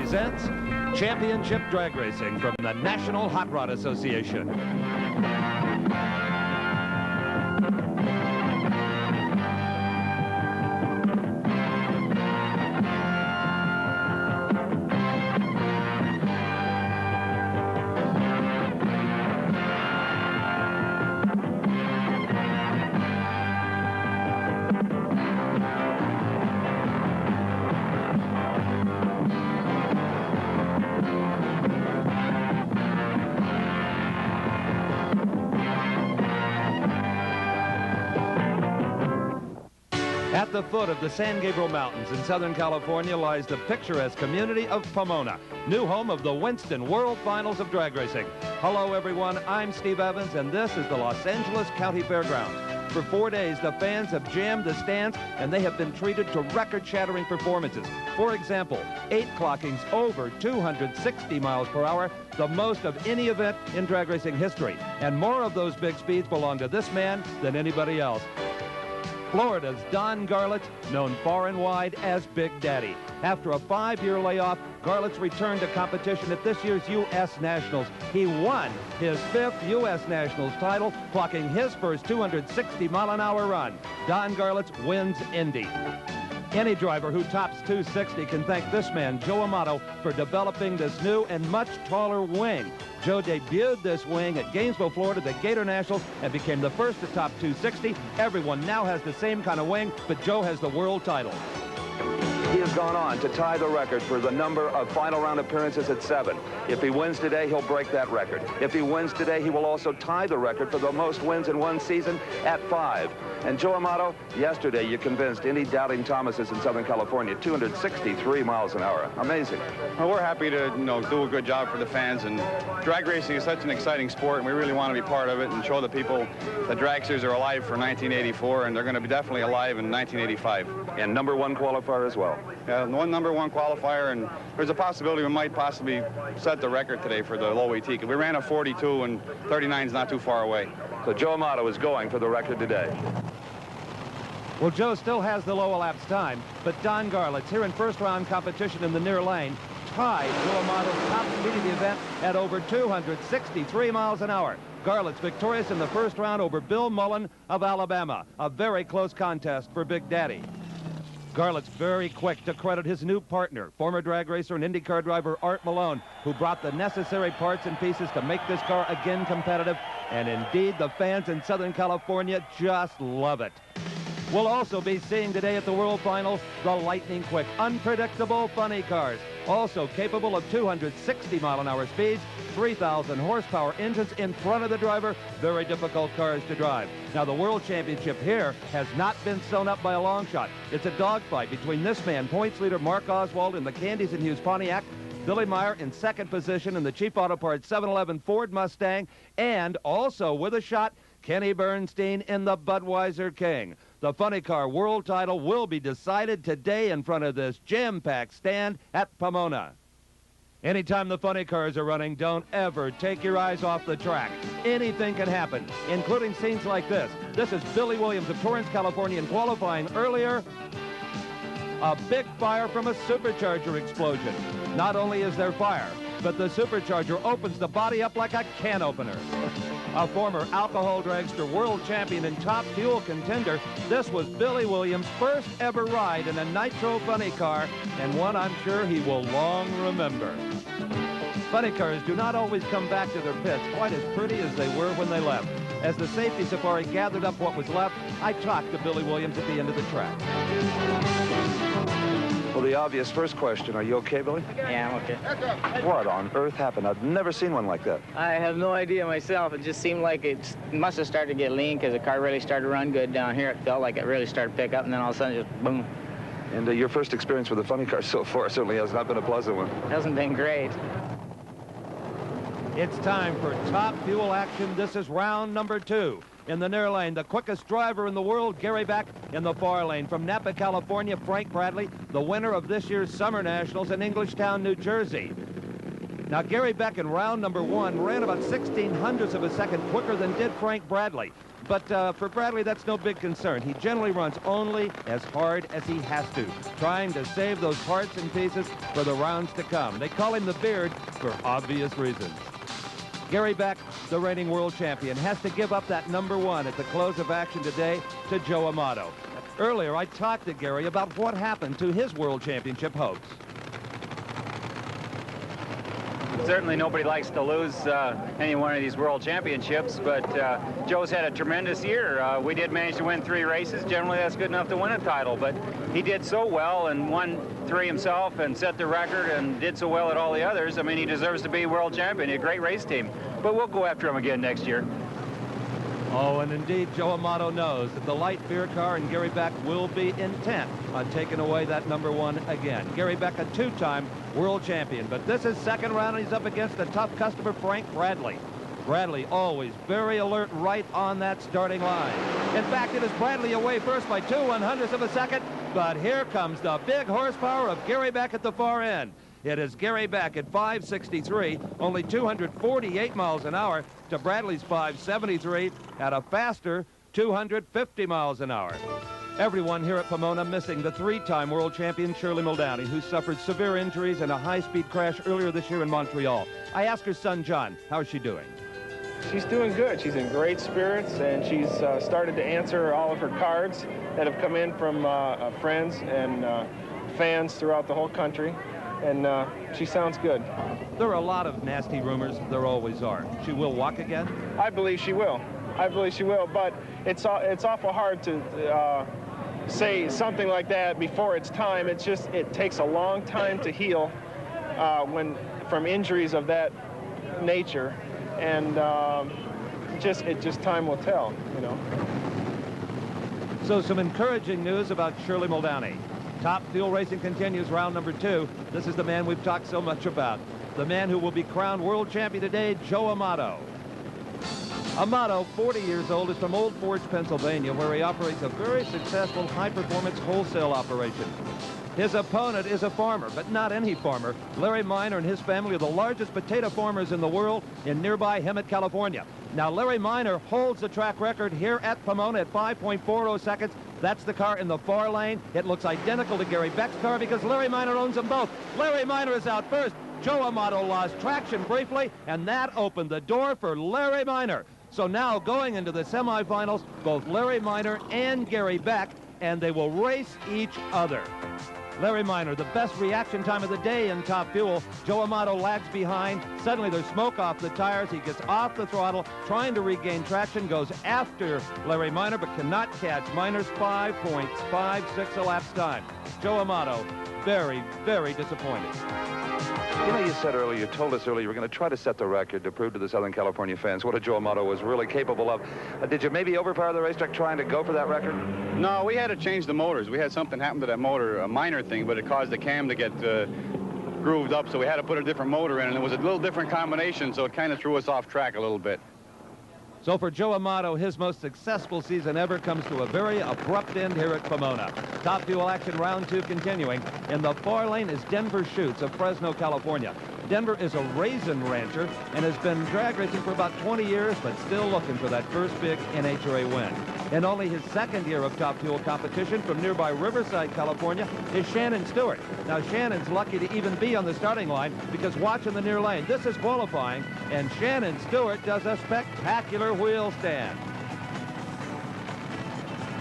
presents Championship Drag Racing from the National Hot Rod Association. At the foot of the San Gabriel Mountains in Southern California lies the picturesque community of Pomona, new home of the Winston World Finals of drag racing. Hello, everyone. I'm Steve Evans, and this is the Los Angeles County Fairgrounds. For 4 days, the fans have jammed the stands, and they have been treated to record-shattering performances. For example, 8 clockings over 260 miles per hour, the most of any event in drag racing history. And more of those big speeds belong to this man than anybody else. Florida's Don Garlits, known far and wide as Big Daddy. After a 5-year layoff, Garlits returned to competition at this year's U.S. Nationals. He won his 5th U.S. Nationals title, clocking his first 260-mile-an-hour run. Don Garlits wins Indy. Any driver who tops 260 can thank this man, Joe Amato, for developing this new and much taller wing. Joe debuted this wing at Gainesville, Florida, the Gator Nationals, and became the first to top 260. Everyone now has the same kind of wing, but Joe has the world title. He has gone on to tie the record for the number of final round appearances at 7. If he wins today, he'll break that record. If he wins today, he will also tie the record for the most wins in one season at 5. And Joe Amato, yesterday you convinced any doubting Thomases in Southern California, 263 miles an hour. Amazing. Well, we're happy to, do a good job for the fans, and drag racing is such an exciting sport, and we really want to be part of it and show the people that dragsters are alive for 1984, and they're going to be definitely alive in 1985. And #1 qualifier as well. Yeah, #1 qualifier, and there's a possibility we might possibly set the record today for the low AT, because we ran a 42, and 39 is not too far away. So Joe Amato is going for the record today. Well, Joe still has the low elapsed time, but Don Garlits, here in first-round competition in the near lane, tied Joe Amato's top speed of the event at over 263 miles an hour. Garlits victorious in the first round over Bill Mullen of Alabama. A very close contest for Big Daddy. Garlits very quick to credit his new partner, former drag racer and IndyCar driver Art Malone, who brought the necessary parts and pieces to make this car again competitive. And indeed, the fans in Southern California just love it. We'll also be seeing today at the World Finals the lightning quick, unpredictable funny cars, also capable of 260-mile-an-hour speeds, 3,000 horsepower engines in front of the driver, very difficult cars to drive. Now, the World Championship here has not been sewn up by a long shot. It's a dogfight between this man, points leader Mark Oswald in the Candies and Hughes Pontiac, Billy Meyer in second position in the Cheap Auto Parts 711 Ford Mustang, and also with a shot, Kenny Bernstein in the Budweiser King. The funny car world title will be decided today in front of this jam-packed stand at Pomona. Anytime the funny cars are running, don't ever take your eyes off the track. Anything can happen, including scenes like this. This is Billy Williams of Torrance, California, in qualifying earlier. A big fire from a supercharger explosion. Not only is there fire, but the supercharger opens the body up like a can opener. A former alcohol dragster world champion and top fuel contender, this was Billy Williams' first ever ride in a nitro funny car, and one I'm sure he will long remember. Funny cars do not always come back to their pits quite as pretty as they were when they left. As the safety safari gathered up what was left, I talked to Billy Williams at the end of the track. Well, the obvious first question, are you okay, Billy? Yeah, I'm okay. What on earth happened? I've never seen one like that. I have no idea myself. It just seemed like it must have started to get lean because the car really started to run good down here. It felt like it really started to pick up, and then all of a sudden just boom. And your first experience with a funny car so far certainly has not been a pleasant one. It hasn't been great. It's time for top fuel action. This is round number 2. In the near lane, the quickest driver in the world, Gary Beck. In the far lane, from Napa, California, Frank Bradley, the winner of this year's Summer Nationals in Englishtown, New Jersey. Now, Gary Beck in round number 1 ran about 16/100ths of a second quicker than did Frank Bradley. But for Bradley, that's no big concern. He generally runs only as hard as he has to, trying to save those parts and pieces for the rounds to come. They call him the Beard for obvious reasons. Gary Beck, the reigning world champion, has to give up that number 1 at the close of action today to Joe Amato. Earlier, I talked to Gary about what happened to his world championship hopes. Certainly nobody likes to lose any one of these world championships, but Joe's had a tremendous year. We did manage to win 3 races. Generally, that's good enough to win a title, but he did so well and won 3 himself and set the record and did so well at all the others. I mean, he deserves to be world champion. He had a great race team, but we'll go after him again next year. Oh, and indeed, Joe Amato knows that the light beer car and Gary Beck will be intent on taking away that number 1 again. Gary Beck, a 2-time world champion, but this is second round, and he's up against a tough customer, Frank Bradley. Bradley always very alert right on that starting line. In fact, it is Bradley away first by 2/100ths of a second, but here comes the big horsepower of Gary Beck at the far end. It is Gary Beck at 563, only 248 miles an hour, to Bradley's 573 at a faster 250 miles an hour. Everyone here at Pomona missing the 3-time world champion Shirley Muldowney, who suffered severe injuries in a high-speed crash earlier this year in Montreal. I asked her son, John, how's she doing? She's doing good. She's in great spirits, and she's started to answer all of her cards that have come in from friends and fans throughout the whole country. And she sounds good. There are a lot of nasty rumors. There always are. She will walk again? I believe she will. I believe she will, but it's awful hard to say something like that before it's time. It takes a long time to heal from injuries of that nature, and just time will tell, you know. So some encouraging news about Shirley Muldowney. Top Fuel Racing continues round number 2. This is the man we've talked so much about. The man who will be crowned world champion today, Joe Amato. Amato, 40 years old, is from Old Forge, Pennsylvania, where he operates a very successful high-performance wholesale operation. His opponent is a farmer, but not any farmer. Larry Minor and his family are the largest potato farmers in the world in nearby Hemet, California. Now, Larry Minor holds the track record here at Pomona at 5.40 seconds. That's the car in the far lane. It looks identical to Gary Beck's car because Larry Minor owns them both. Larry Minor is out first. Joe Amato lost traction briefly, and that opened the door for Larry Minor. So now going into the semifinals, both Larry Minor and Gary Beck, and they will race each other. Larry Minor, the best reaction time of the day in Top Fuel. Joe Amato lags behind. Suddenly there's smoke off the tires. He gets off the throttle, trying to regain traction, goes after Larry Minor, but cannot catch Minor's 5.56 elapsed time. Joe Amato, very, very disappointed. You know, you told us earlier you were going to try to set the record to prove to the Southern California fans what a Joe Amato was really capable of. Did you maybe overpower the racetrack trying to go for that record? No, we had to change the motors. We had something happen to that motor, a minor thing, but it caused the cam to get grooved up, so we had to put a different motor in, and it was a little different combination, so it kind of threw us off track a little bit. So for Joe Amato, his most successful season ever comes to a very abrupt end here at Pomona. Top Fuel action round 2 continuing. In the far lane is Denver Schutz of Fresno, California. Denver is a raisin rancher and has been drag racing for about 20 years, but still looking for that first big NHRA win. In only his second year of Top Fuel competition from nearby Riverside, California, is Shannon Stewart. Now, Shannon's lucky to even be on the starting line because watch in the near lane. This is qualifying, and Shannon Stewart does a spectacular wheel stand.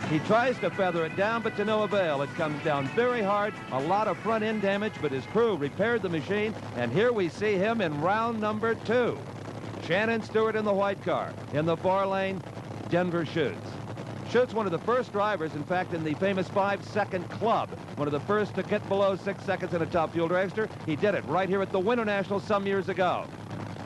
He tries to feather it down, but to no avail. It comes down very hard, a lot of front end damage, but his crew repaired the machine, and here we see him in round number 2. Shannon Stewart in the white car. In the far lane, Denver Schutz. Schutz, one of the first drivers, in fact, in the famous 5-second club, one of the first to get below 6 seconds in a Top Fuel dragster. He did it right here at the Winter Nationals some years ago.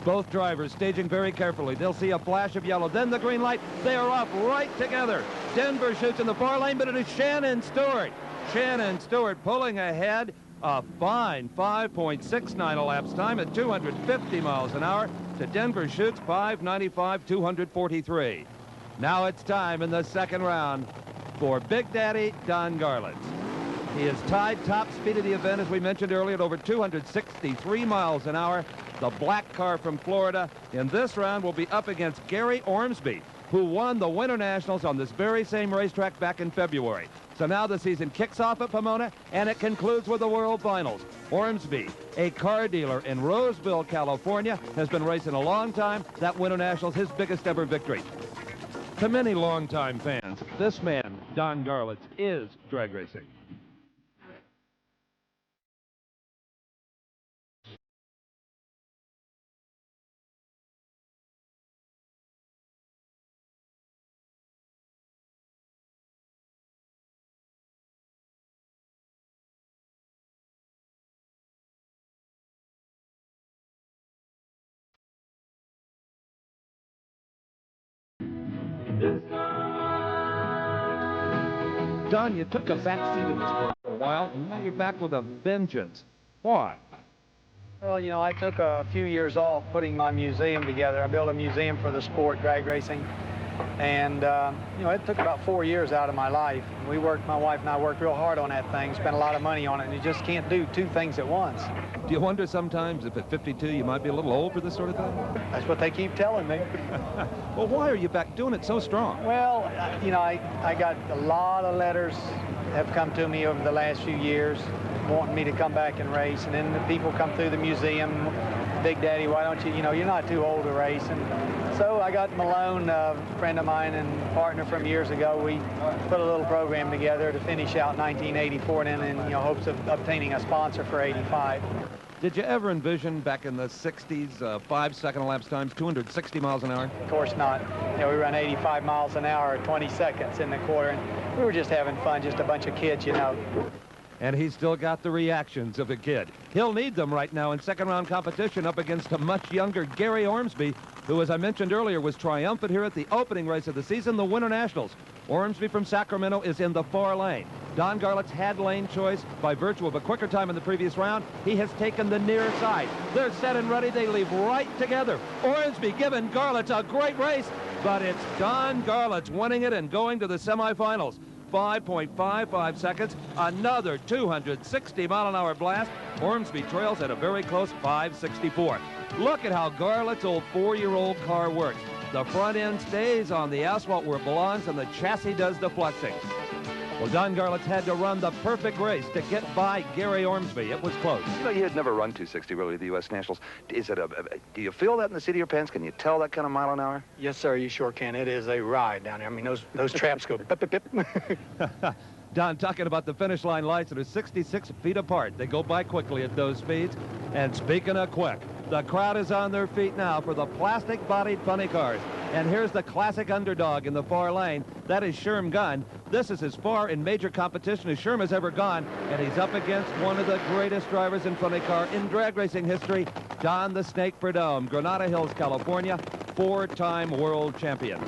Both drivers staging very carefully. They'll see a flash of yellow, then the green light. They are off right together. Denver Schutz in the far lane, but it is Shannon Stewart. Shannon Stewart pulling ahead, a fine 5.69 elapsed time at 250 miles an hour to Denver Schutz 595, 243. Now it's time in the second round for Big Daddy Don Garlits. He is tied top speed of the event, as we mentioned earlier, at over 263 miles an hour. the black car from Florida, in this round will be up against Gary Ormsby, who won the Winter Nationals on this very same racetrack back in February. So now the season kicks off at Pomona, and it concludes with the World Finals. Ormsby, a car dealer in Roseville, California, has been racing a long time. That Winter Nationals, his biggest ever victory. To many longtime fans, this man, Don Garlits, is drag racing. Don, you took a back seat in the sport for a while, and now you're back with a vengeance. Why? Well, you know, I took a few years off putting my museum together. I built a museum for the sport, drag racing. And, you know, it took about 4 years out of my life. We worked, my wife and I worked real hard on that thing, spent a lot of money on it, and you just can't do two things at once. Do you wonder sometimes if at 52 you might be a little old for this sort of thing? That's what they keep telling me. Well, why are you back doing it so strong? Well, you know, I got a lot of letters have come to me over the last few years wanting me to come back and race, and then the people come through the museum, Big Daddy, why don't you, you know, you're not too old to race. And so I got Malone, a friend of mine and partner from years ago. We put a little program together to finish out 1984 and then, you know, hopes of obtaining a sponsor for 85. Did you ever envision back in the 60s, 5 second elapsed times, 260 miles an hour? Of course not. You know, we run 85 miles an hour, 20 seconds in the quarter, and we were just having fun, just a bunch of kids, you know. And he's still got the reactions of a kid. He'll need them right now in second-round competition up against a much younger Gary Ormsby, who, as I mentioned earlier, was triumphant here at the opening race of the season, the Winter Nationals. Ormsby from Sacramento is in the far lane. Don Garlits had lane choice by virtue of a quicker time in the previous round. He has taken the near side. They're set and ready. They leave right together. Ormsby giving Garlits a great race, but it's Don Garlits winning it and going to the semifinals. 5.55 seconds, another 260-mile-an-hour blast. Ormsby trails at a very close 5.64. Look at how Garlits' old 4-year-old car works. The front end stays on the asphalt where it belongs, and the chassis does the flexing. Well, Don Garlits had to run the perfect race to get by Gary Ormsby. It was close. You know, you had never run 260 really at the U.S. Nationals. Is it do you feel that in the seat of your pants? Can you tell that kind of mile an hour? Yes, sir, you sure can. It is a ride down there. I mean, those traps go pip, pip, pip. Don, talking about the finish line lights that are 66 feet apart. They go by quickly at those speeds. And speaking of quick, the crowd is on their feet now for the plastic-bodied funny cars. And here's the classic underdog in the far lane. That is Sherm Gunn. This is as far in major competition as Sherm has ever gone, and he's up against one of the greatest drivers in funny car in drag racing history, Don the Snake Prudhomme, Granada Hills, California, 4-time world champion.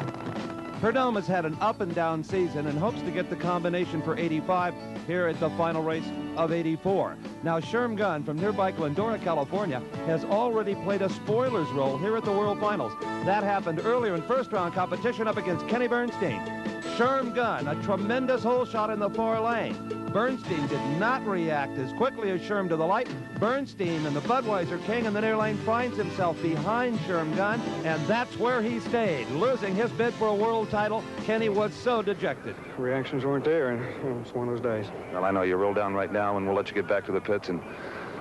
Prudhomme has had an up-and-down season and hopes to get the combination for 85 here at the final race of 84. Now, Sherm Gunn from nearby Glendora, California, has already played a spoiler's role here at the World Finals. That happened earlier in first-round competition up against Kenny Bernstein. Sherm Gunn, a tremendous hole shot in the far lane. Bernstein did not react as quickly as Sherm to the light. Bernstein and the Budweiser King in the near lane finds himself behind Sherm Gunn, and that's where he stayed. Losing his bid for a world title, Kenny was so dejected. Reactions weren't there, and it's one of those days. Well, I know you roll down right now, and we'll let you get back to the pits and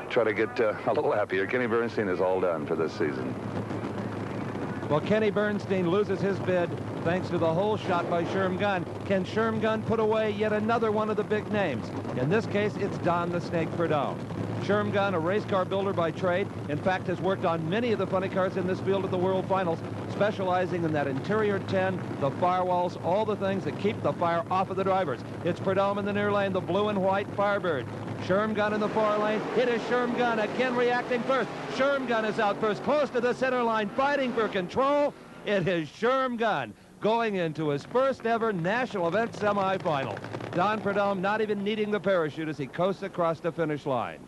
try to get a little happier. Kenny Bernstein is all done for this season. Well, Kenny Bernstein loses his bid thanks to the hole shot by Sherm Gunn. Can Sherm Gunn put away yet another one of the big names? In this case, it's Don the Snake Prudhomme. Sherm Gunn, a race car builder by trade, in fact has worked on many of the funny cars in this field at the World Finals, specializing in that interior 10, the firewalls, all the things that keep the fire off of the drivers. It's Prudhomme in the near lane, the blue and white Firebird. Sherm Gunn in the far lane. It is Sherm Gunn again reacting first. Sherm Gunn is out first, close to the center line, fighting for control. It is Sherm Gunn going into his first ever national event semifinal. Don Prudhomme not even needing the parachute as he coasts across the finish line.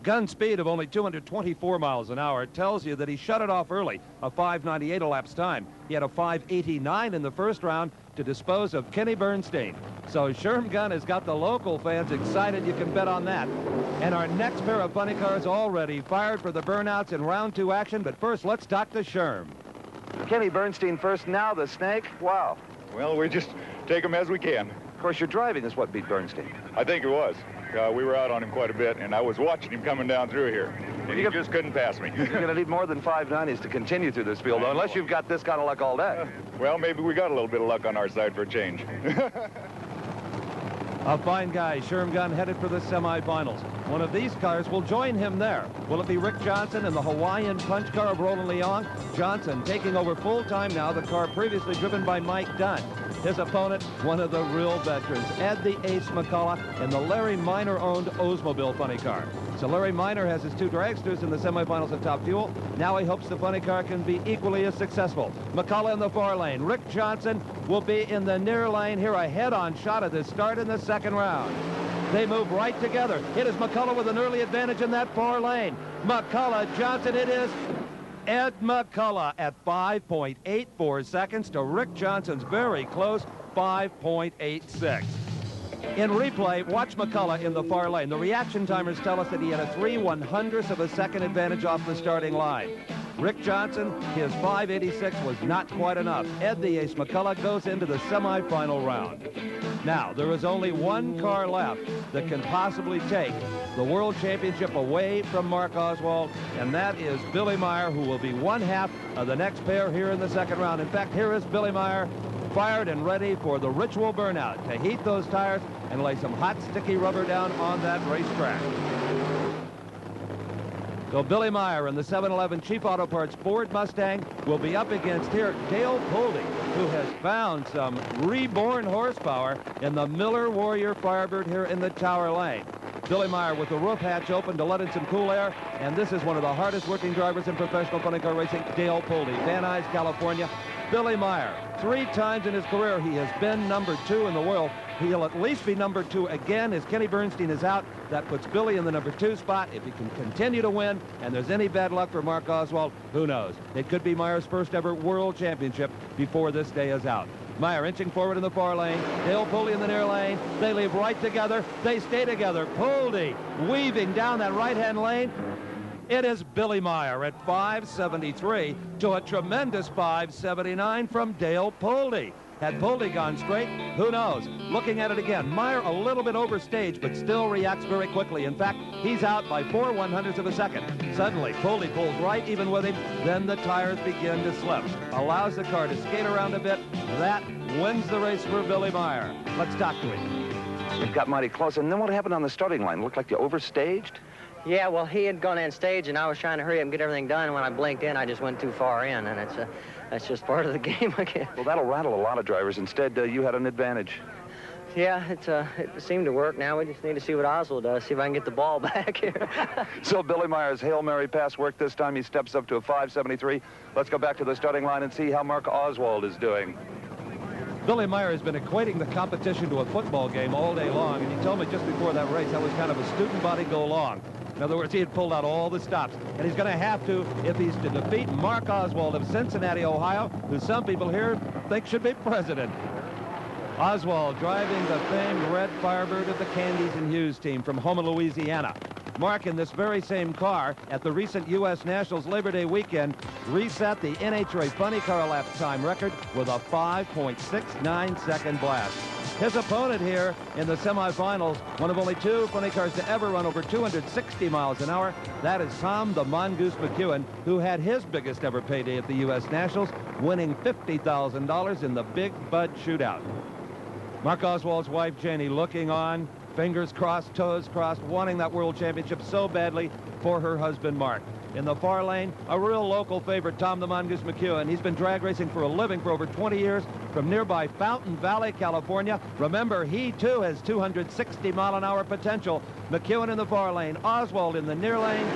Gunn's speed of only 224 miles an hour tells you that he shut it off early, a 5.98 elapsed time. He had a 5.89 in the first round to dispose of Kenny Bernstein. So Sherm Gunn has got the local fans excited. You can bet on that. And our next pair of funny cars already fired for the burnouts in round 2 action. But first, let's talk to Sherm. Kenny Bernstein first, now the snake. Wow. Well, we just take them as we can. Of course, your driving is what beat Bernstein. I think it was. We were out on him quite a bit, and I was watching him coming down through here. And he just couldn't pass me. You're going to need more than 590s to continue through this field, though, unless you've got this kind of luck all day. Well, maybe we got a little bit of luck on our side for a change. A fine guy, Sherm Gunn, headed for the semifinals. One of these cars will join him there. Will it be Rick Johnson in the Hawaiian punch car of Roland Leong? Johnson taking over full-time now, the car previously driven by Mike Dunn. His opponent, one of the real veterans, Ed the Ace McCullough in the Larry Minor-owned Oldsmobile funny car. So Larry Minor has his 2 dragsters in the semifinals of Top Fuel. Now he hopes the funny car can be equally as successful. McCullough in the far lane. Rick Johnson will be in the near lane. Here a head-on shot at the start in the second round. They move right together. It is McCullough with an early advantage in that far lane. McCullough, Johnson, it is Ed McCullough at 5.84 seconds to Rick Johnson's very close 5.86. In replay, watch McCullough in the far lane. The reaction timers tell us that he had a 3/100th of a second advantage off the starting line. Rick Johnson, his 5.86 was not quite enough. Ed the Ace McCullough goes into the semifinal round. Now, there is only one car left that can possibly take the World Championship away from Mark Oswald, and that is Billy Meyer, who will be one half of the next pair here in the second round. In fact, here is Billy Meyer, fired and ready for the ritual burnout to heat those tires and lay some hot, sticky rubber down on that racetrack. So Billy Meyer in the 711 Chief Auto Parts Ford Mustang will be up against here Dale Pulte, who has found some reborn horsepower in the Miller Warrior Firebird here in the Tower Lane. Billy Meyer with the roof hatch open to let in some cool air, and this is one of the hardest working drivers in professional funny car racing, Dale Pulte, Van Nuys, California. Billy Meyer, 3 times in his career he has been number 2 in the world. He'll at least be number 2 again as Kenny Bernstein is out. That puts Billy in the number 2 spot. If he can continue to win and there's any bad luck for Mark Oswald, who knows? It could be Meyer's first ever world championship before this day is out. Meyer inching forward in the far lane. Dale Pulte in the near lane. They leave right together. They stay together. Pulte weaving down that right-hand lane. It is Billy Meyer at 5.73 to a tremendous 5.79 from Dale Pulte. Had Pulte gone straight, who knows? Looking at it again, Meyer a little bit overstaged, but still reacts very quickly. In fact, he's out by 4/100ths of a second. Suddenly, Pulte pulls right even with him. Then the tires begin to slip. Allows the car to skate around a bit. That wins the race for Billy Meyer. Let's talk to him. It got mighty close. And then what happened on the starting line? Looked like you overstaged? Yeah, well, he had gone in stage, and I was trying to hurry up and get everything done. And when I blinked in, I just went too far in, and that's just part of the game, I guess. Well, that'll rattle a lot of drivers. Instead, you had an advantage. Yeah, it seemed to work. Now we just need to see what Oswald does, see if I can get the ball back here. So Billy Meyer's Hail Mary pass worked this time. He steps up to a 5.73. Let's go back to the starting line and see how Mark Oswald is doing. Billy Meyer has been equating the competition to a football game all day long, and he told me just before that race that was kind of a student body go long. In other words, he had pulled out all the stops, and he's going to have to if he's to defeat Mark Oswald of Cincinnati, Ohio, who some people here think should be president. Oswald driving the famed red Firebird of the Candies and Hughes team from Houma, Louisiana. Mark, in this very same car at the recent U.S. Nationals Labor Day weekend, reset the NHRA funny car lap time record with a 5.69 second blast. His opponent here in the semifinals, one of only 2 funny cars to ever run over 260 miles an hour, that is Tom the Mongoose McEwen, who had his biggest ever payday at the U.S. Nationals, winning $50,000 in the Big Bud Shootout. Mark Oswald's wife, Janie, looking on, fingers crossed, toes crossed, wanting that world championship so badly for her husband, Mark. In the far lane, a real local favorite, Tom the Mongoose McEwen. He's been drag racing for a living for over 20 years from nearby Fountain Valley, California. Remember, he too has 260-mile-an-hour potential. McEwen in the far lane, Oswald in the near lane.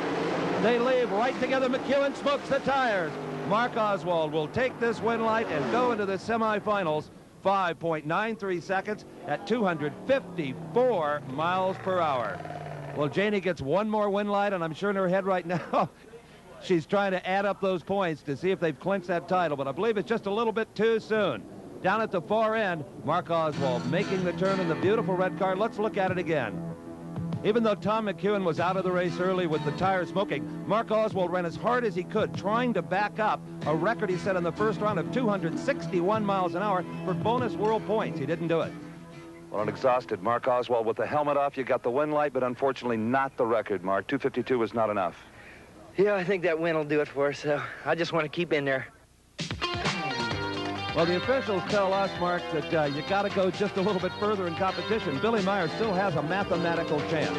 They leave right together. McEwen smokes the tires. Mark Oswald will take this win light and go into the semifinals. 5.93 seconds at 254 miles per hour. Well, Janie gets one more win light, and I'm sure in her head right now, she's trying to add up those points to see if they've clinched that title, but I believe it's just a little bit too soon. Down at the far end, Mark Oswald making the turn in the beautiful red car. Let's look at it again. Even though Tom McEwen was out of the race early with the tire smoking, Mark Oswald ran as hard as he could, trying to back up a record he set in the first round of 261 miles an hour for bonus world points. He didn't do it. Well, an exhausted Mark Oswald with the helmet off. You got the win light, but unfortunately not the record, Mark. 252 was not enough. Yeah, I think that win will do it for us, so I just want to keep in there. Well, the officials tell us, Mark, that you got to go just a little bit further in competition. Billy Meyer still has a mathematical chance.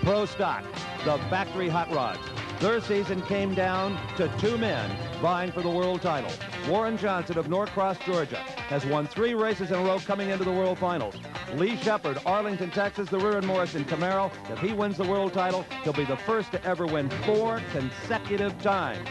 Pro Stock, the factory hot rods. Their season came down to 2 men vying for the world title. Warren Johnson of Norcross, Georgia, has won 3 races in a row coming into the World Finals. Lee Shepard, Arlington, Texas, the Rear and Morrison Camaro. If he wins the world title, he'll be the first to ever win 4 consecutive times.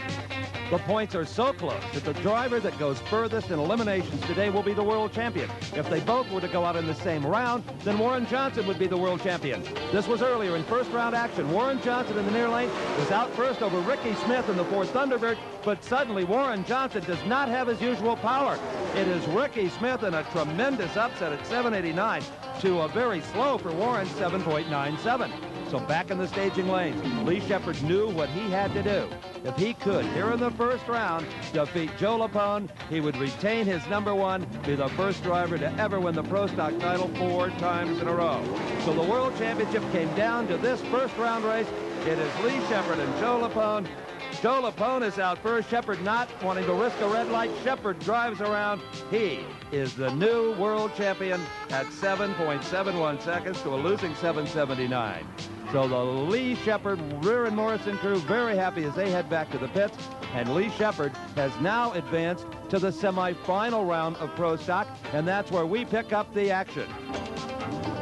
The points are so close that the driver that goes furthest in eliminations today will be the world champion. If they both were to go out in the same round, then Warren Johnson would be the world champion. This was earlier in first round action. Warren Johnson in the near lane was out first over Ricky Smith in the Ford Thunderbird, but suddenly Warren Johnson does not have his usual power. It is Ricky Smith in a tremendous upset at 789 to a very slow for Warren 7.97. So back in the staging lanes, Lee Shepard knew what he had to do. If he could, here in the first round, defeat Joe Lapone, he would retain his #1, be the first driver to ever win the Pro Stock title 4 times in a row. So the World Championship came down to this first round race. It is Lee Shepard and Joe Lapone. Joe Lapone is out first. Shepard not wanting to risk a red light. Shepard drives around. He is the new world champion at 7.71 seconds to a losing 779. So the Lee Shepard, Rear and Morrison crew very happy as they head back to the pits. And Lee Shepard has now advanced to the semifinal round of Pro Stock, and that's where we pick up the action.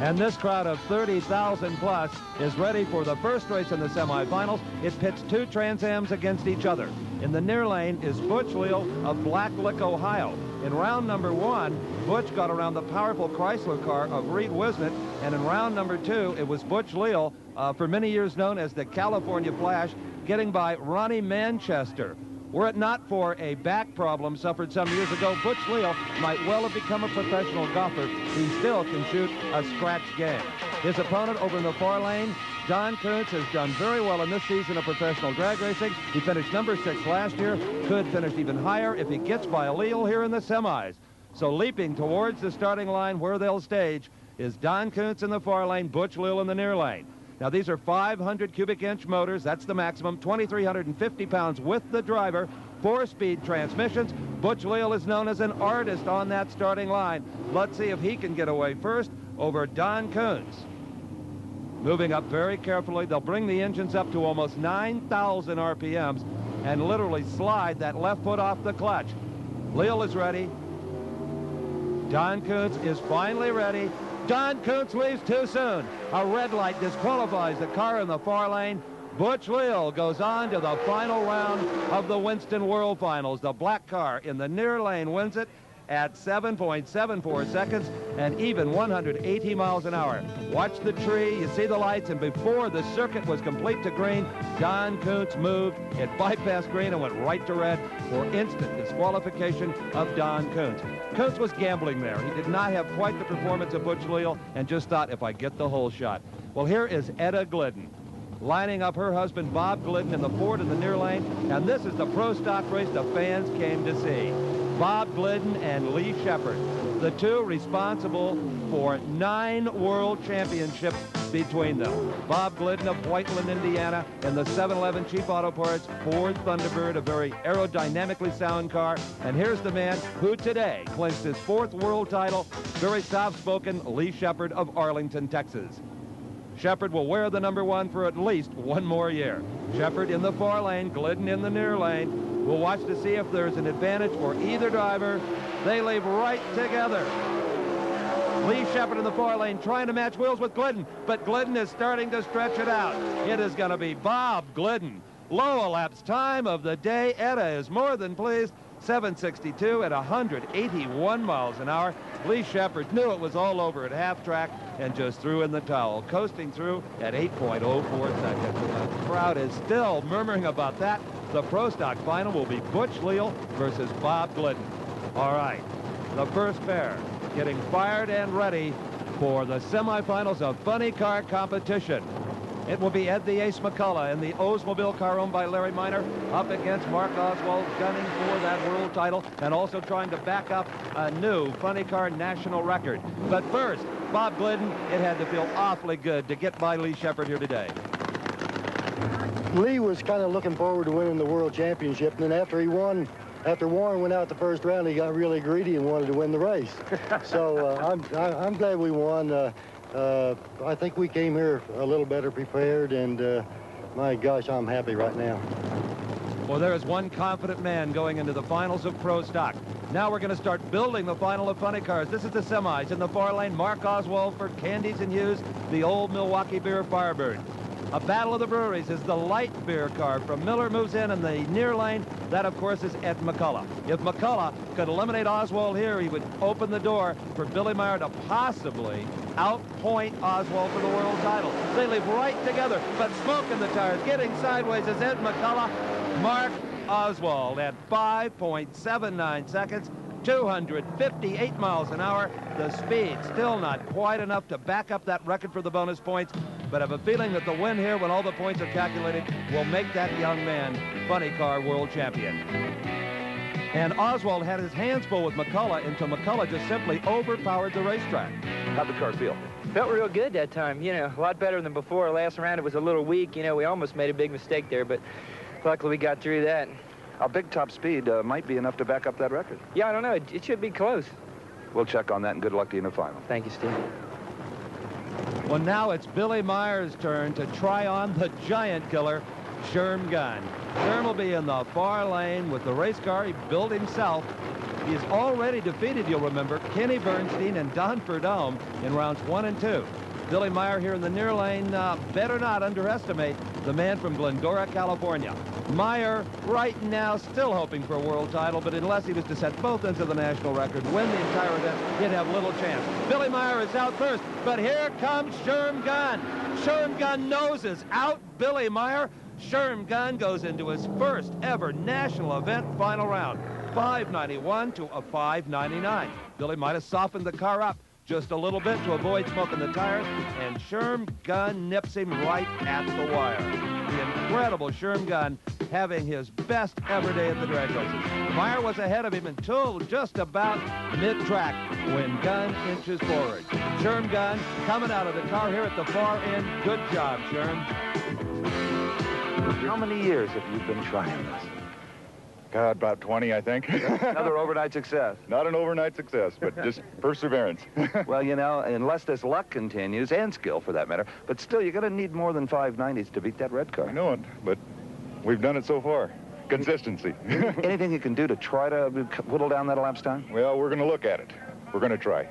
And this crowd of 30,000 plus is ready for the first race in the semifinals. It pits 2 Trans Ams against each other. In the near lane is Butch Leal of Black Lick, Ohio. In round #1, Butch got around the powerful Chrysler car of Reed Wisnett, and in round #2, it was Butch Leal, for many years known as the California Flash, getting by Ronnie Manchester. Were it not for a back problem suffered some years ago, Butch Leal might well have become a professional golfer. He still can shoot a scratch game. His opponent over in the far lane, Don Kuntz, has done very well in this season of professional drag racing. He finished #6 last year, could finish even higher if he gets by Leal here in the semis. So leaping towards the starting line where they'll stage is Don Kuntz in the far lane, Butch Leal in the near lane. Now, these are 500 cubic inch motors. That's the maximum. 2,350 pounds with the driver. 4-speed transmissions. Butch Leal is known as an artist on that starting line. Let's see if he can get away first over Don Kuntz. Moving up very carefully. They'll bring the engines up to almost 9,000 RPMs and literally slide that left foot off the clutch. Leal is ready. Don Kuntz is finally ready. Don Kuntz leaves too soon. A red light disqualifies the car in the far lane. Butch Leal goes on to the final round of the Winston World Finals. The black car in the near lane wins it at 7.74 seconds and even 180 miles an hour. Watch the tree, you see the lights, and before the circuit was complete to green, Don Kuntz moved. It bypassed green and went right to red for instant disqualification of Don Kuntz. Kuntz was gambling there. He did not have quite the performance of Butch Leal and just thought, if I get the whole shot. Well, here is Etta Glidden lining up her husband Bob Glidden in the Ford in the near lane, and this is the Pro Stock race the fans came to see. Bob Glidden and Lee Shepard, the two responsible for 9 world championships between them. Bob Glidden of Whiteland, Indiana, in the 711 Cheap Auto Parts Ford Thunderbird, a very aerodynamically sound car. And here's the man who today clinched his 4th world title, very soft-spoken Lee Shepard of Arlington, Texas. Shepard will wear the #1 for at least 1 more year. Shepard in the far lane, Glidden in the near lane. We'll watch to see if there's an advantage for either driver. They leave right together. Lee Shepard in the far lane trying to match wheels with Glidden, but Glidden is starting to stretch it out. It is going to be Bob Glidden. Low elapsed time of the day. Etta is more than pleased. 762 at 181 miles an hour. Lee Shepard knew it was all over at half track and just threw in the towel, coasting through at 8.04 seconds. The crowd is still murmuring about that. The Pro Stock final will be Butch Leal versus Bob Glidden. All right, the first pair getting fired and ready for the semifinals of funny car competition. It will be Ed the Ace McCullough in the Oldsmobile car owned by Larry Minor up against Mark Oswald, gunning for that world title and also trying to back up a new funny car national record. But first, Bob Glidden, it had to feel awfully good to get by Lee Shepherd here today. Lee was kind of looking forward to winning the world championship, and then after Warren went out the first round, he got really greedy and wanted to win the race. So I'm glad we won. I think we came here a little better prepared, and my gosh, I'm happy right now. Well, there is one confident man going into the finals of Pro Stock. Now we're going to start building the final of funny cars. This is the semis. In the far lane, Mark Oswald for Candies and Hughes, the old Milwaukee Beer Firebird. A battle of the breweries is the light beer car from Miller moves in the near lane. That, of course, is Ed McCullough. If McCullough could eliminate Oswald here, he would open the door for Billy Meyer to possibly outpoint Oswald for the world title. They leave right together, but smoke in the tires. Getting sideways is Ed McCullough. Mark Oswald at 5.79 seconds. 258 miles an hour. The speed still not quite enough to back up that record for the bonus points, but I have a feeling that the win here, when all the points are calculated, will make that young man funny car world champion. And Oswald had his hands full with McCullough until McCullough just simply overpowered the racetrack. How'd the car feel? Felt real good that time, you know, a lot better than before. Last round it was a little weak, you know, we almost made a big mistake there, but luckily we got through that. A big top speed might be enough to back up that record. Yeah, I don't know. It should be close. We'll check on that, and good luck to you in the final. Thank you, Steve. Well, now it's Billy Meyer's turn to try on the giant killer, Sherm Gunn. Sherm will be in the far lane with the race car he built himself. He's already defeated, you'll remember, Kenny Bernstein and Don Prudhomme in rounds 1 and 2. Billy Meyer here in the near lane, better not underestimate the man from Glendora, California. Meyer, right now, still hoping for a world title, but unless he was to set both ends of the national record, win the entire event, he'd have little chance. Billy Meyer is out first, but here comes Sherm Gunn. Sherm Gunn noses out Billy Meyer. Sherm Gunn goes into his first ever national event final round. 591 to a 599. Billy might have softened the car up just a little bit to avoid smoking the tires, and Sherm Gunn nips him right at the wire. The incredible Sherm Gunn having his best ever day at the drag races. Meyer was ahead of him until just about mid-track when Gunn inches forward. Sherm Gunn coming out of the car here at the far end. Good job, Sherm. How many years have you been trying this? God, about 20, I think. Another overnight success. Not an overnight success, but just perseverance. Well, you know, unless this luck continues, and skill for that matter, but still, you're going to need more than 590s to beat that red car. I know it, but we've done it so far. Consistency. Anything you can do to try to whittle down that elapsed time? Well, we're going to look at it. We're going to try.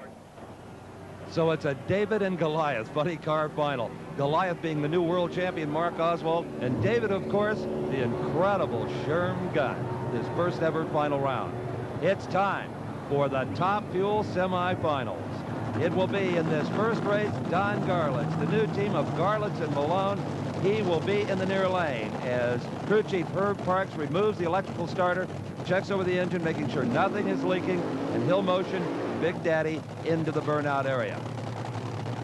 So it's a David and Goliath funny car final. Goliath being the new world champion, Mark Oswald, and David, of course, the incredible Sherm Gunn. His first ever final round. It's time for the Top Fuel semifinals. It will be in this first race, Don Garlits, the new team of Garlits and Malone. He will be in the near lane as crew chief Herb Parks removes the electrical starter, checks over the engine, making sure nothing is leaking, and he'll motion Big Daddy into the burnout area.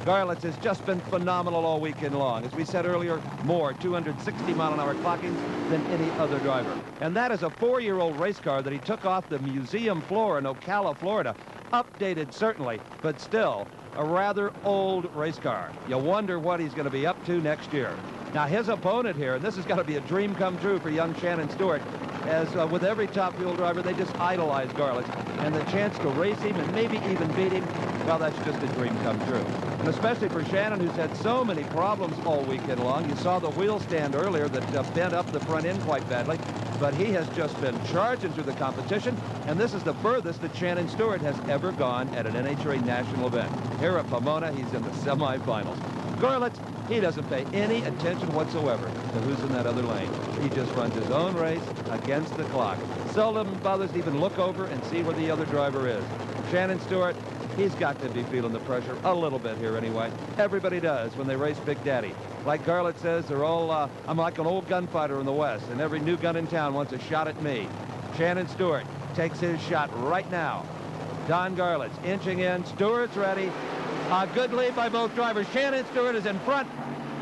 Garlits has just been phenomenal all weekend long. As we said earlier, more 260-mile-an-hour clockings than any other driver. And that is a 4-year-old race car that he took off the museum floor in Ocala, Florida. Updated, certainly, but still a rather old race car. You wonder what he's going to be up to next year. Now, his opponent here, and this has got to be a dream come true for young Shannon Stewart, as with every Top Fuel driver, they just idolize Garlits. And the chance to race him and maybe even beat him, well, that's just a dream come true. And especially for Shannon, who's had so many problems all weekend long. You saw the wheel stand earlier that bent up the front end quite badly. But he has just been charging through the competition. And this is the furthest that Shannon Stewart has ever gone at an NHRA national event. Here at Pomona, he's in the semifinals. Garlits, he doesn't pay any attention whatsoever to who's in that other lane. He just runs his own race against the clock. Seldom bothers to even look over and see where the other driver is. Shannon Stewart, he's got to be feeling the pressure a little bit here anyway. Everybody does when they race Big Daddy. Like Garlits says, they're all, I'm like an old gunfighter in the West, and every new gun in town wants a shot at me. Shannon Stewart takes his shot right now. Don Garlits inching in. Stewart's ready. A good lead by both drivers. Shannon Stewart is in front,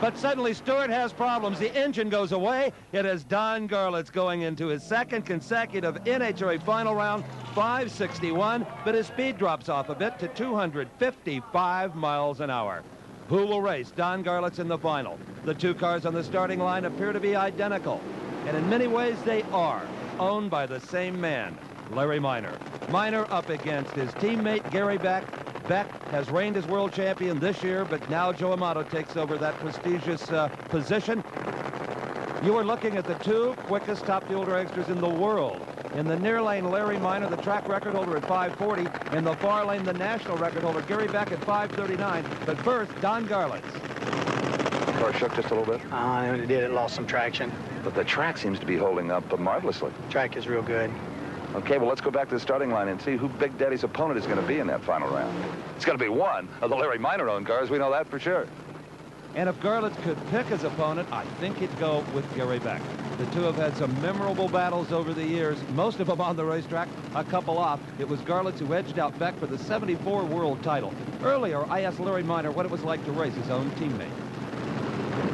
but suddenly Stewart has problems. The engine goes away. It is Don Garlits going into his second consecutive NHRA final round, 561, but his speed drops off a bit to 255 miles an hour. Who will race Don Garlits in the final? The two cars on the starting line appear to be identical, and in many ways they are, owned by the same man, Larry Minor. Minor up against his teammate Gary Beck. Beck has reigned as world champion this year, but now Joe Amato takes over that prestigious position. You are looking at the two quickest top fuel dragsters in the world. In the near lane, Larry Minor, the track record holder at 5:40. In the far lane, the national record holder, Gary Beck, at 5:39. But first, Don Garlits. The car shook just a little bit? It did. It lost some traction. But the track seems to be holding up marvelously. Track is real good. Okay, well, let's go back to the starting line and see who Big Daddy's opponent is going to be in that final round. It's going to be one of the Larry Minor-owned cars. We know that for sure. And if Garlits could pick his opponent, I think he'd go with Gary Beck. The two have had some memorable battles over the years, most of them on the racetrack, a couple off. It was Garlits who edged out Beck for the '74 world title. Earlier, I asked Larry Minor what it was like to race his own teammate.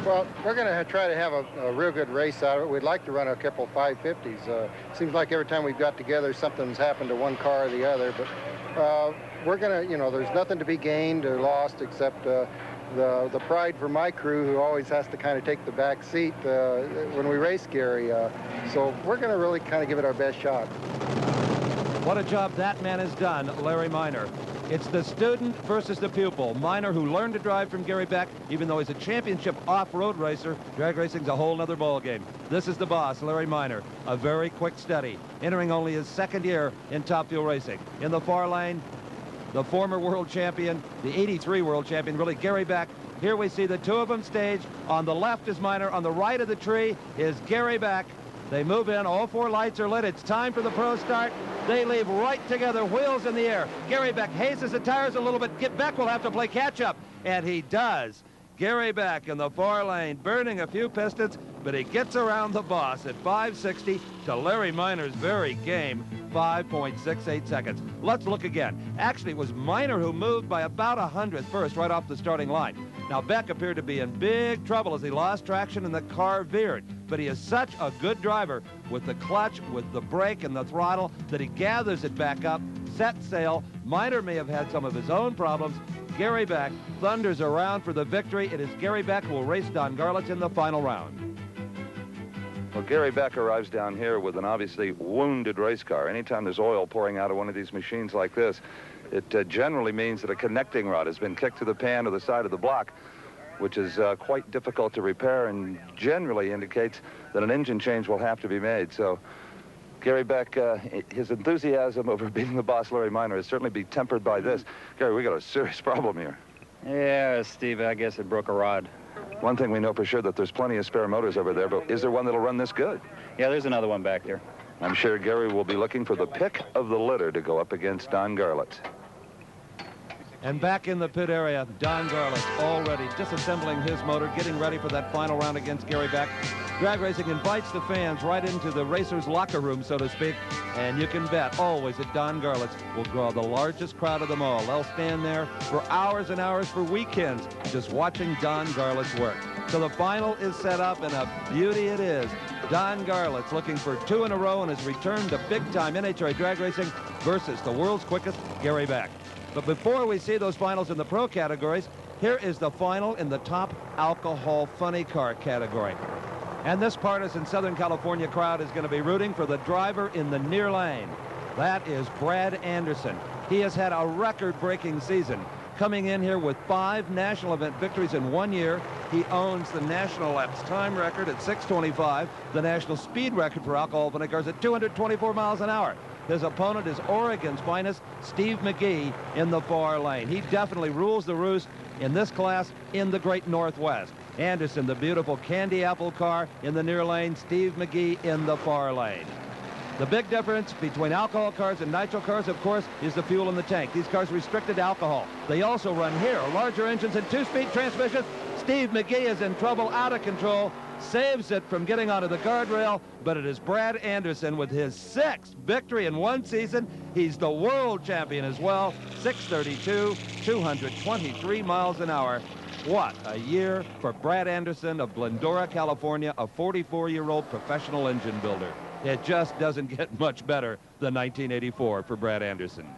Well, we're going to try to have a real good race out of it. We'd like to run a couple 550s. Seems like every time we've got together, something's happened to one car or the other. But we're going to, you know, there's nothing to be gained or lost except the pride for my crew, who always has to kind of take the back seat when we race Gary. So we're going to really kind of give it our best shot. What a job that man has done, Larry Minor. It's the student versus the pupil. Minor, who learned to drive from Gary Beck, even though he's a championship off-road racer. Drag racing's a whole nother ballgame. This is the boss, Larry Minor, a very quick study, entering only his second year in top fuel racing. In the far lane, the former world champion, the '83 world champion, really, Gary Beck. Here we see the two of them staged. On the left is Minor. On the right of the tree is Gary Beck. They move in. All four lights are lit. It's time for the pro start. They leave right together, wheels in the air. Gary Beck hazes the tires a little bit. Beck will have to play catch-up, and he does. Gary Beck in the far lane, burning a few pistons, but he gets around the boss at 560 to Larry Minor's very game, 5.68 seconds. Let's look again. Actually, it was Minor who moved by about 100th first right off the starting line. Now, Beck appeared to be in big trouble as he lost traction and the car veered. But he is such a good driver with the clutch, with the brake and the throttle, that he gathers it back up, sets sail. Minor may have had some of his own problems. Gary Beck thunders around for the victory. It is Gary Beck who will race Don Garlits in the final round. Well, Gary Beck arrives down here with an obviously wounded race car. Anytime there's oil pouring out of one of these machines like this, it generally means that a connecting rod has been kicked to the pan or the side of the block, which is quite difficult to repair and generally indicates that an engine change will have to be made. So Gary Beck, his enthusiasm over beating the boss, Larry Minor, is certainly be tempered by this. Gary, we got a serious problem here. Yeah, Steve, I guess it broke a rod. One thing we know for sure, that there's plenty of spare motors over there, but is there one that'll run this good? Yeah, there's another one back there. I'm sure Gary will be looking for the pick of the litter to go up against Don Garlits. And back in the pit area, Don Garlits already disassembling his motor, getting ready for that final round against Gary Beck. Drag racing invites the fans right into the racer's locker room, so to speak, and you can bet always that Don Garlits will draw the largest crowd of them all. They'll stand there for hours and hours, for weekends, just watching Don Garlits work. So the final is set up, and a beauty it is. Don Garlits looking for 2 in a row in his return to big-time NHRA drag racing versus the world's quickest Gary Beck. But before we see those finals in the pro categories, here is the final in the top alcohol funny car category. And this partisan Southern California crowd is going to be rooting for the driver in the near lane. That is Brad Anderson. He has had a record-breaking season, coming in here with 5 national event victories in 1 year. He owns the national laps time record at 6:25, the national speed record for alcohol funny cars at 224 miles an hour. His opponent is Oregon's finest, Steve McGee, in the far lane. He definitely rules the roost in this class in the Great Northwest. Anderson, the beautiful candy apple car, in the near lane. Steve McGee in the far lane. The big difference between alcohol cars and nitro cars, of course, is the fuel in the tank. These cars restricted alcohol. They also run here larger engines and 2-speed transmissions. Steve McGee is in trouble, out of control. saves it from getting onto the guardrail, but it is Brad Anderson with his 6th victory in one season. He's the world champion as well. 632, 223 miles an hour. What a year for Brad Anderson of Glendora, California, a 44-year-old professional engine builder. It just doesn't get much better than 1984 for Brad Anderson.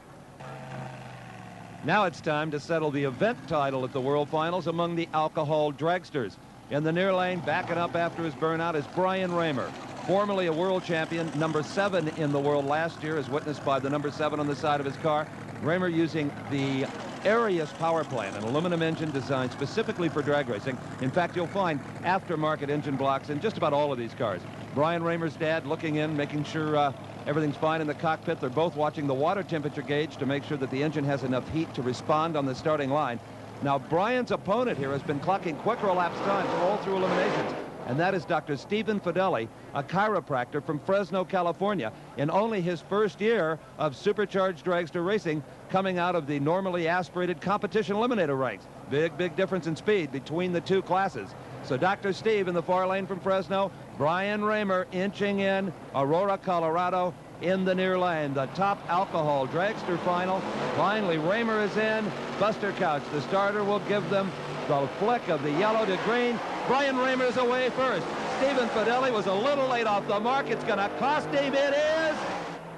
Now it's time to settle the event title at the World Finals among the alcohol dragsters. In the near lane, backing up after his burnout, is Brian Raymer, formerly a world champion, number 7 in the world last year, as witnessed by the number 7 on the side of his car. Raymer using the Arius power plant, an aluminum engine designed specifically for drag racing. In fact, you'll find aftermarket engine blocks in just about all of these cars. Brian Raymer's dad looking in, making sure everything's fine in the cockpit. They're both watching the water temperature gauge to make sure that the engine has enough heat to respond on the starting line. Now, Brian's opponent here has been clocking quicker elapsed times all through eliminations, and that is Dr. Stephen Fideli, a chiropractor from Fresno, California, in only his first year of supercharged dragster racing, coming out of the normally aspirated competition eliminator ranks. Big difference in speed between the two classes. So Dr. Steve in the far lane from Fresno, Brian Raymer inching in, Aurora, Colorado, in the near lane. The top alcohol dragster final. Finally, Raymer is in. Buster Couch, the starter, will give them the flick of the yellow to green. Brian Raymer is away first. Stephen Fideli was a little late off the mark. It's going to cost him. It is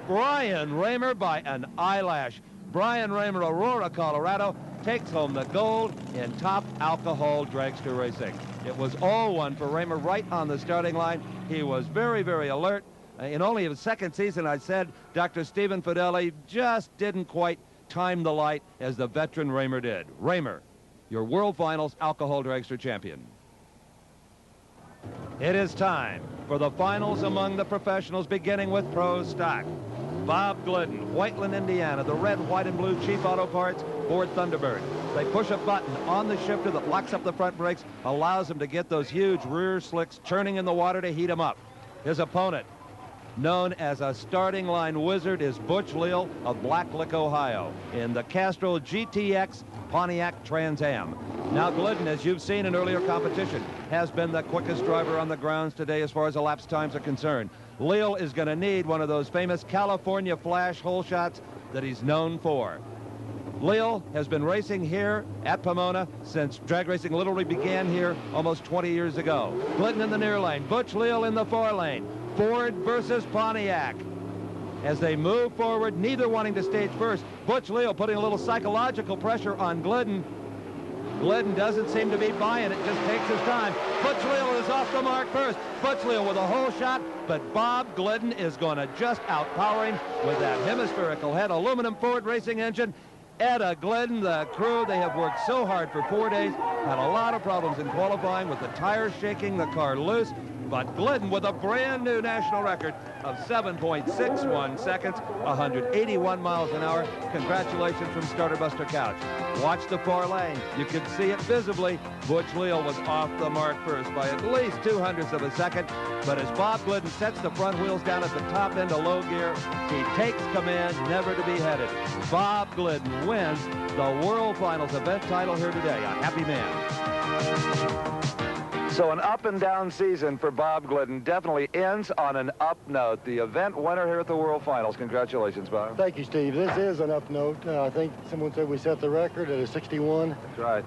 Brian Raymer by an eyelash. Brian Raymer, Aurora, Colorado, takes home the gold in top alcohol dragster racing. It was all one for Raymer right on the starting line. He was very alert. In only his second season, I said, Dr. Stephen Fideli just didn't quite time the light as the veteran Raymer did. Raymer, your World Finals alcohol dragster champion. It is time for the finals among the professionals, beginning with pro stock. Bob Glidden, Whiteland, Indiana, the red, white, and blue Chief Auto Parts Ford Thunderbird. They push a button on the shifter that locks up the front brakes, allows them to get those huge rear slicks churning in the water to heat them up. His opponent, known as a starting line wizard, is Butch Leal of Black Lick, Ohio, in the Castrol GTX Pontiac Trans Am. Now, Glidden, as you've seen in earlier competition, has been the quickest driver on the grounds today as far as elapsed times are concerned. Leal is going to need one of those famous California flash hole shots that he's known for. Leal has been racing here at Pomona since drag racing literally began here almost 20 years ago. Glidden in the near lane, Butch Leal in the far lane. Ford versus Pontiac. As they move forward, neither wanting to stage first. Butch Leal putting a little psychological pressure on Glidden. Glidden doesn't seem to be buying it, just takes his time. Butch Leal is off the mark first. Butch Leal with a hole shot, but Bob Glidden is going to just outpower him with that hemispherical head aluminum Ford racing engine. Etta Glidden, the crew, they have worked so hard for 4 days, had a lot of problems in qualifying with the tires shaking, the car loose, but Glidden with a brand new national record of 7.61 seconds, 181 miles an hour. Congratulations from starter Buster Couch. Watch the far lane. You can see it visibly. Butch Leal was off the mark first by at least 0.02 of a second, but as Bob Glidden sets the front wheels down at the top end of low gear, he takes command, never to be headed. Bob Glidden wins the World Finals event title here today. A happy man. So an up and down season for Bob Glidden definitely ends on an up note. The event winner here at the World Finals. Congratulations, Bob. Thank you, Steve. This is an up note. I think someone said we set the record at a 61. That's right.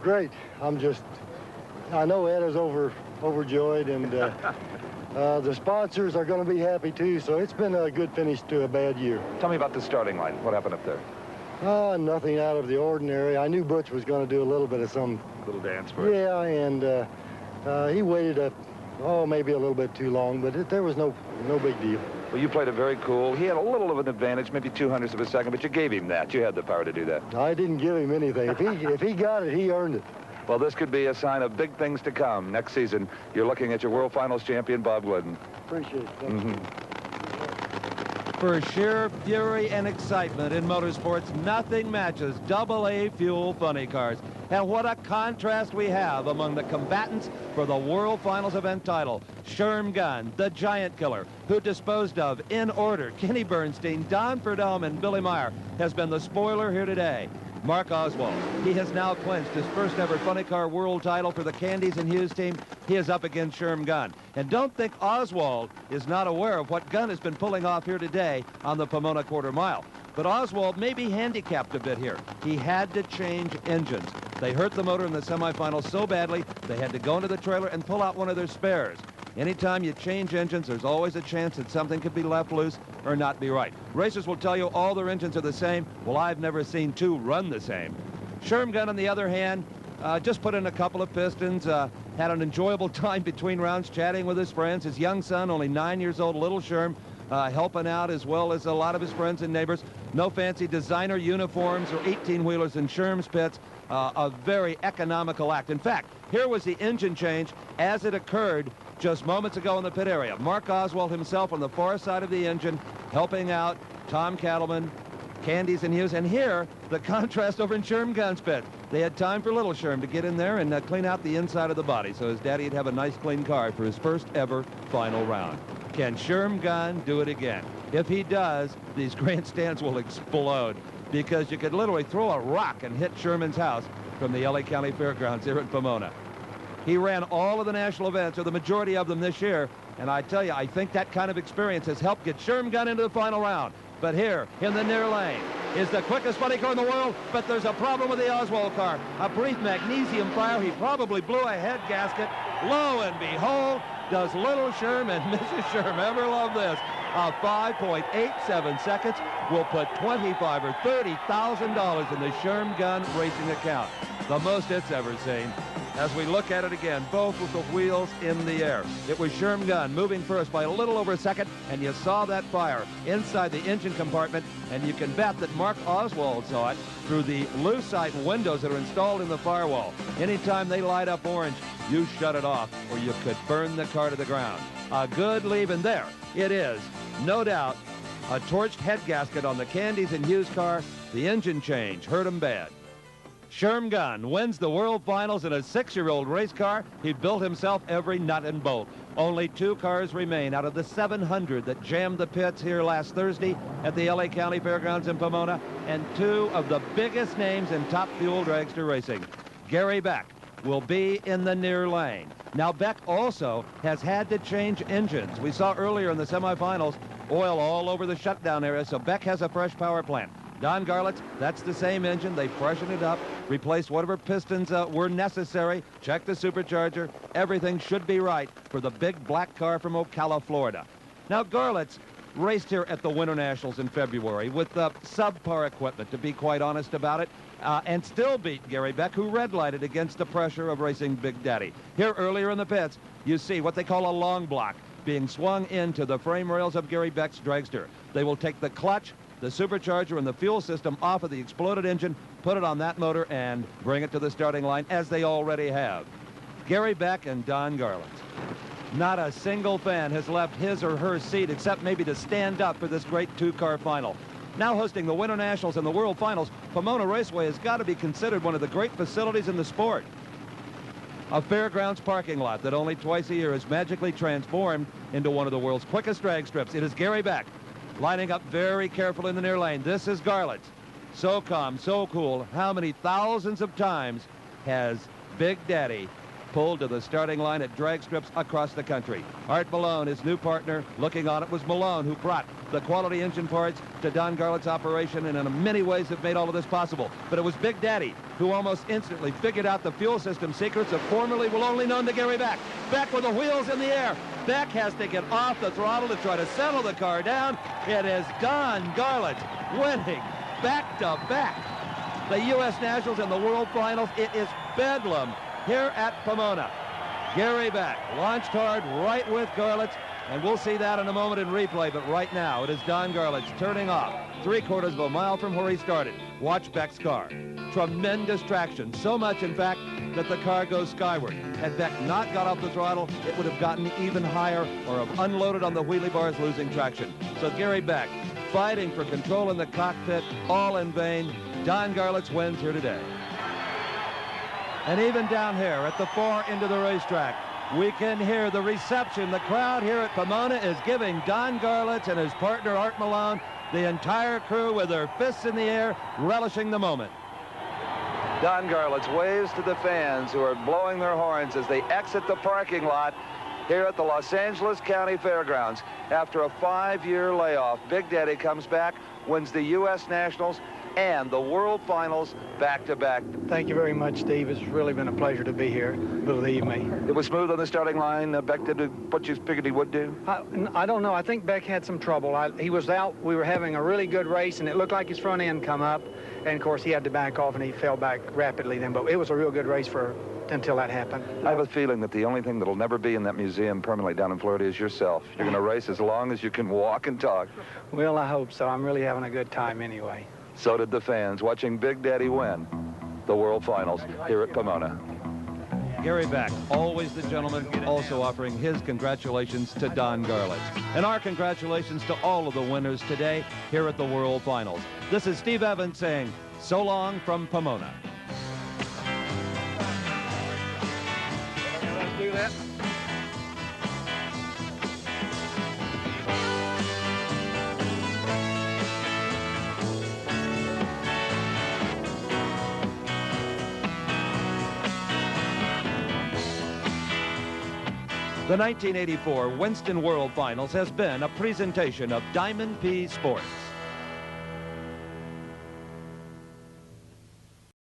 Great. I know Ed is overjoyed, and the sponsors are going to be happy too. So it's been a good finish to a bad year. Tell me about the starting line. What happened up there? Nothing out of the ordinary. I knew Butch was going to do a little bit of some little dance for it. Yeah, and he waited maybe a little bit too long, but there was no big deal. Well, you played it very cool. He had a little of an advantage, maybe 0.02 of a second, but you gave him that. You had the power to do that. I didn't give him anything. If he got it, he earned it. Well, this could be a sign of big things to come next season. You're looking at your World Finals champion, Bob Glidden. Appreciate it. Thank you. For sheer fury and excitement in motorsports, nothing matches AA fuel funny cars. And what a contrast we have among the combatants for the World Finals event title. Sherm Gunn, the giant killer, who disposed of, in order, Kenny Bernstein, Don Prudhomme, and Billy Meyer, has been the spoiler here today. Mark Oswald. He has now clinched his first ever funny car world title for the Candies and Hughes team. He is up against Sherm Gunn. And don't think Oswald is not aware of what Gunn has been pulling off here today on the Pomona quarter mile. But Oswald may be handicapped a bit here. He had to change engines. They hurt the motor in the semifinals so badly, they had to go into the trailer and pull out one of their spares. Anytime you change engines, there's always a chance that something could be left loose or not be right. Racers will tell you all their engines are the same. Well, I've never seen two run the same. Sherm Gunn, on the other hand, just put in a couple of pistons, had an enjoyable time between rounds chatting with his friends. His young son, only 9 years old, little Sherm, helping out as well as a lot of his friends and neighbors. No fancy designer uniforms or 18-wheelers in Sherm's pits. A very economical act. In fact, here was the engine change as it occurred just moments ago in the pit area. Mark Oswald himself on the far side of the engine, helping out Tom Cattleman, Candies and Hughes. And here, the contrast over in Sherm Gunn's pit. They had time for little Sherm to get in there and clean out the inside of the body, so his daddy would have a nice clean car for his first ever final round. Can Sherm Gunn do it again? If he does, these grandstands will explode, because you could literally throw a rock and hit Sherman's house from the LA County Fairgrounds here at Pomona. He ran all of the national events, or the majority of them this year, and I tell you, I think that kind of experience has helped get Sherm Gunn into the final round. But here, in the near lane, is the quickest funny car in the world, but there's a problem with the Oswald car. A brief magnesium fire. He probably blew a head gasket. Lo and behold, does little Sherm and Mrs. Sherm ever love this? A 5.87 seconds will put $25,000 or $30,000 in the Sherm Gunn racing account. The most it's ever seen. As we look at it again, both with the wheels in the air. It was Sherm Gunn moving first by a little over a second, and you saw that fire inside the engine compartment, and you can bet that Mark Oswald saw it through the lucite windows that are installed in the firewall. Anytime they light up orange, you shut it off, or you could burn the car to the ground. A good leave, and there it is. No doubt, a torched head gasket on the Candies and Hughes car. The engine change hurt him bad. Sherm Gunn wins the World Finals in a 6-year-old race car. He built himself every nut and bolt. Only 2 cars remain out of the 700 that jammed the pits here last Thursday at the LA County Fairgrounds in Pomona, and 2 of the biggest names in top fuel dragster racing. Gary Beck will be in the near lane. Now, Beck also has had to change engines. We saw earlier in the semifinals oil all over the shutdown area, so Beck has a fresh power plant. Don Garlits, that's the same engine. They freshened it up, replaced whatever pistons were necessary, checked the supercharger. Everything should be right for the big black car from Ocala, Florida. Now, Garlits raced here at the Winter Nationals in February with subpar equipment, to be quite honest about it, and still beat Gary Beck, who red-lighted against the pressure of racing Big Daddy. Here earlier in the pits, you see what they call a long block being swung into the frame rails of Gary Beck's dragster. They will take the clutch, the supercharger, and the fuel system off of the exploded engine, put it on that motor, and bring it to the starting line, as they already have. Gary Beck and Don Garlits. Not a single fan has left his or her seat, except maybe to stand up for this great 2-car final. Now hosting the Winter Nationals and the World Finals, Pomona Raceway has got to be considered one of the great facilities in the sport. A fairgrounds parking lot that only twice a year is magically transformed into one of the world's quickest drag strips. It is Gary Beck, lining up very carefully in the near lane. This is Garlits. So calm, so cool. How many thousands of times has Big Daddy pulled to the starting line at drag strips across the country? Art Malone, his new partner, looking on it, was Malone, who brought the quality engine parts to Don Garlits' operation, and in many ways have made all of this possible. But it was Big Daddy who almost instantly figured out the fuel system secrets of formerly only known to Gary Beck. Beck with the wheels in the air. Beck has to get off the throttle to try to settle the car down. It is Don Garlits winning back-to-back the U.S. Nationals and the World Finals. It is bedlam here at Pomona. Gary Beck launched hard right with Garlits, and we'll see that in a moment in replay, but right now it is Don Garlits turning off 3/4 of a mile from where he started. Watch Beck's car. Tremendous traction, so much in fact that the car goes skyward. Had Beck not got off the throttle, it would have gotten even higher or have unloaded on the wheelie bars, losing traction. So Gary Beck fighting for control in the cockpit, all in vain. Don Garlits wins here today. And even down here at the far end of the racetrack, we can hear the reception. The crowd here at Pomona is giving Don Garlits and his partner Art Malone, the entire crew with their fists in the air, relishing the moment. Don Garlits waves to the fans who are blowing their horns as they exit the parking lot here at the Los Angeles County Fairgrounds. After a 5-year layoff, Big Daddy comes back, wins the U.S. Nationals and the World Finals back-to-back. Thank you very much, Steve. It's really been a pleasure to be here, believe me. It was smooth on the starting line. Beck did what you figured he would do? I don't know. I think Beck had some trouble. He was out. We were having a really good race, and it looked like his front end come up. And, of course, he had to back off, and he fell back rapidly then. But it was a real good race until that happened. I have a feeling that the only thing that'll never be in that museum permanently down in Florida is yourself. You're going to race as long as you can walk and talk. Well, I hope so. I'm really having a good time anyway. So did the fans watching Big Daddy win the World Finals here at Pomona. Gary Beck, always the gentleman, also offering his congratulations to Don Garlits. And our congratulations to all of the winners today here at the World Finals. This is Steve Evans saying so long from Pomona. Let's do that. The 1984 Winston World Finals has been a presentation of Diamond P Sports.